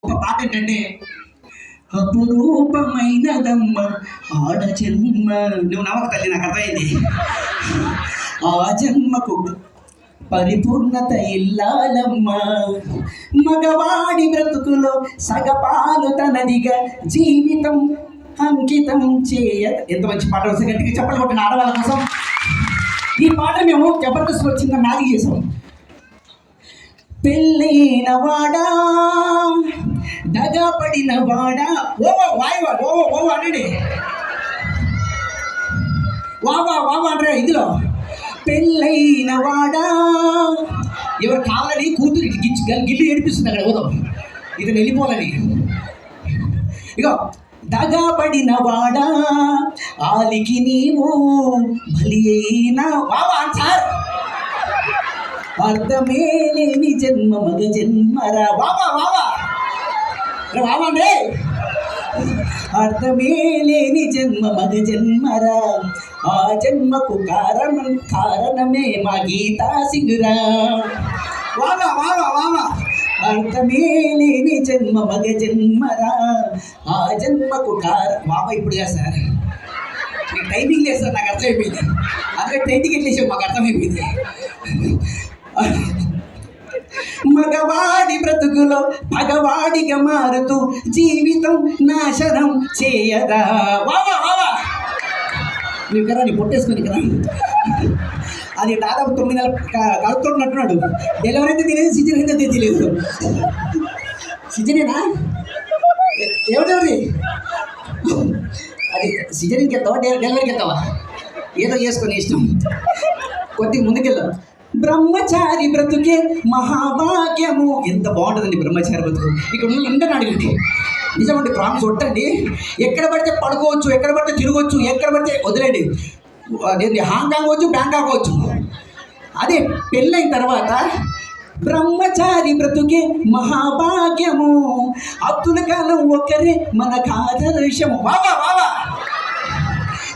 ఒక పాట ఏంటంటే అపురూపమైనదమ్మ ఆడ జన్మ. నువ్వు నమ్మక తల్లి, నాకు అర్థమైంది. ఆ జన్మకు పరిపూర్ణత ఇల్లాలమ్మ. మగవాడి బ్రతుకులో సగపాలు తనదిగా జీవితం అంకితం చేయ. ఎంత మంచి పాట వస్తే గట్టిగా చెప్పలు కొట్టిన ఆడవాళ్ళ కోసం. ఈ పాట మేము జబర్దస్త్ వచ్చిన మ్యాజిక్ చేసాం. పెళ్ళైన వాడా దగపడిన వాడా ఓవో వాయవా ఓవో ఓవో అనండి, వావా వావా అంటారా ఇందులో. పెళ్ళైన వాడా ఎవరు కావాలని కూతురు గిల్లి ఏడిపిస్తుంది అక్కడ ఓదో ఇతను వెళ్ళిపోవాలని. ఇగో దగపడిన వాడా ఆలికి నీవు బలి అయినా వావా సార్. అర్థమే లేని జన్మ మగ జన్మరా వావా వావా వావా అంటే అర్థమే లేని జన్మ మగ జన్మరా. ఆ జన్మకు కారణమే మా గీతా సింగురా. వావా వావా వావా అర్థమే లేని జన్మ మగ జన్మరా. ఆ జన్మకు వావా. ఇప్పుడు కదా సార్ మీకు టైమింగ్ లేదు సార్, నాకు అర్థమైపోయింది. అందుకే ట్రైన్ టికెట్ వేసావు, మాకు అర్థమైపోయింది. మగవాడి బ్రతుకులో మగవాడిగా మారుతూ జీవితం నాశనం చేయదా. వావా వావా నువ్వు కదా నీ పొట్టేసుకుని కదా. అది దాదాపు 9 నెలలు కలుపుతున్నట్టున్నాడు. డెలివరీ అయితే తెలియదు, సిజన్ అయితే తెలియదు. సిజనేనా ఎవరి అది సిజన్కి వెళ్తావా డెలివరీకి వెళ్తావా? ఏదో చేసుకొని ఇష్టం. కొద్దిగా ముందుకెళ్దాం. బ్రహ్మచారి బ్రతుకే మహాభాగ్యము. ఎంత బాగుంటుందండి బ్రహ్మచారి బ్రతుకు. ఇక్కడ ఉన్న అందరిని అడగండి, నిజమండి, ప్రామిస్ కొట్టండి. ఎక్కడ పడితే పడుకోవచ్చు, ఎక్కడ పడితే తిరగవచ్చు, ఎక్కడ పడితే వదిలేండి. అదేంటి హాంకాంగ్ వచ్చు, బ్యాంకాక్ వచ్చు. అదే పెళ్ళైన తర్వాత బ్రహ్మచారి బ్రతుకే మహాభాగ్యము. అబ్దుల్ కలాం ఒకరే మనకు ఆదర్శము. వావా వావా.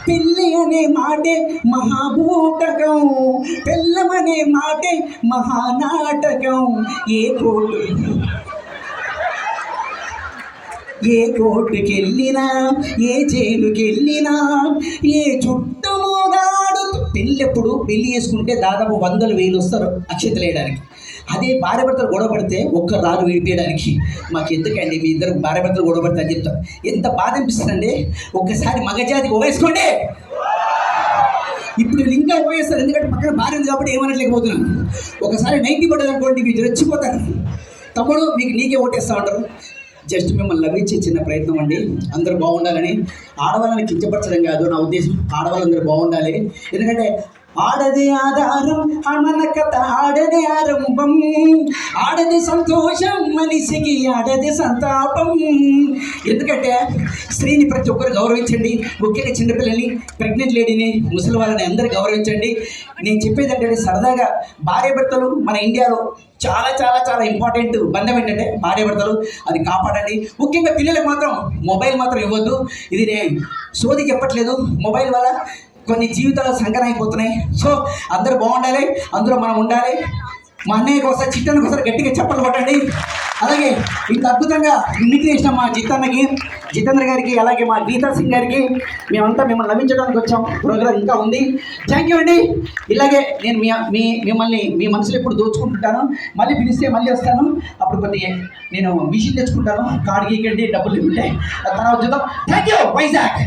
పెళ్ళి అనే మాటే మహాభూటకం, పెళ్ళమనే మాటే మహానాటకం. ఏ కోర్టుకి వెళ్ళినా, ఏ జైలుకి వెళ్ళినా, ఏ చుట్టముగాడు. పెళ్ళెప్పుడు పెళ్ళి చేసుకుంటే దాదాపు 100,000 వస్తారు అక్షంతలు వేయడానికి. అదే భార్య భర్తలు గొడవ పడితే ఒక్కరు రారు విడిపించడానికి. మాకు ఎందుకండి మీ ఇద్దరు భార్య భర్తలు గొడవ పడితే అని చెప్తాం. ఎంత బాధ అనిపిస్తుందండి. ఒక్కసారి మగజాతికి ఓవేసుకోండి. ఇప్పుడు ఇంకా ఓవేస్తారు, ఎందుకంటే పక్కన భార్య ఉంది కాబట్టి ఏమనట్లేకపోతున్నాను. ఒకసారి 90 పడ్డది అనుకోండి, మీరు రెచ్చిపోతారు. తమ్ముడు మీకు నీకే ఓటేస్తూ ఉంటారు. జస్ట్ మిమ్మల్ని లభించే చిన్న ప్రయత్నం అండి. అందరూ బాగుండాలని. ఆడవాళ్ళని కించపరచడం కాదు నా ఉద్దేశం, ఆడవాళ్ళందరూ బాగుండాలి. ఎందుకంటే ఆడది ఆధారం, మన కథ ఆడది ఆరంభం. ఆడది సంతోషం, మనిషికి ఆడది సంతాపం. ఎందుకంటే స్త్రీని ప్రతి ఒక్కరు గౌరవించండి. ముఖ్యంగా చిన్నపిల్లల్ని, ప్రెగ్నెంట్ లేడీని, ముసలి వాళ్ళని అందరూ గౌరవించండి. నేను చెప్పేది ఏంటంటే సరదాగా భార్యాభర్తలు మన ఇండియాలో చాలా చాలా చాలా ఇంపార్టెంట్ బంధం ఏంటంటే భార్యాభర్తలు. అది కాపాడండి. ముఖ్యంగా పిల్లలకు మాత్రం మొబైల్ మాత్రం ఇవ్వద్దు. ఇది నేను సోది చెప్పట్లేదు. మొబైల్ వల్ల కొన్ని జీవితాలు సంకరం అయిపోతున్నాయి. సో అందరూ బాగుండాలి, అందులో మనం ఉండాలి. మా అన్నయ్యకి ఒకసారి చిట్టన్నకి ఒకసారి గట్టిగా చెప్పలు కొట్టండి. అలాగే ఇంత అద్భుతంగా మిమిక్రీ చేసిన మా జితేంద్ర గారికి, అలాగే మా గీతా సింగ్ గారికి మేమంతా మిమ్మల్ని లభించడానికి వచ్చాం. ప్రోగ్రామ్ ఇంకా ఉంది. థ్యాంక్ యూ అండి. ఇలాగే నేను మిమ్మల్ని మీ మనసులో ఎప్పుడు దోచుకుంటుంటాను. మళ్ళీ పిలిస్తే మళ్ళీ వస్తాను. అప్పుడు కొద్దిగా నేను మిషన్ తెచ్చుకుంటాను. కార్డు గీకండి, డబ్బులు ఇవ్వండి, తర్వాత చూద్దాం. Thank you Vizag.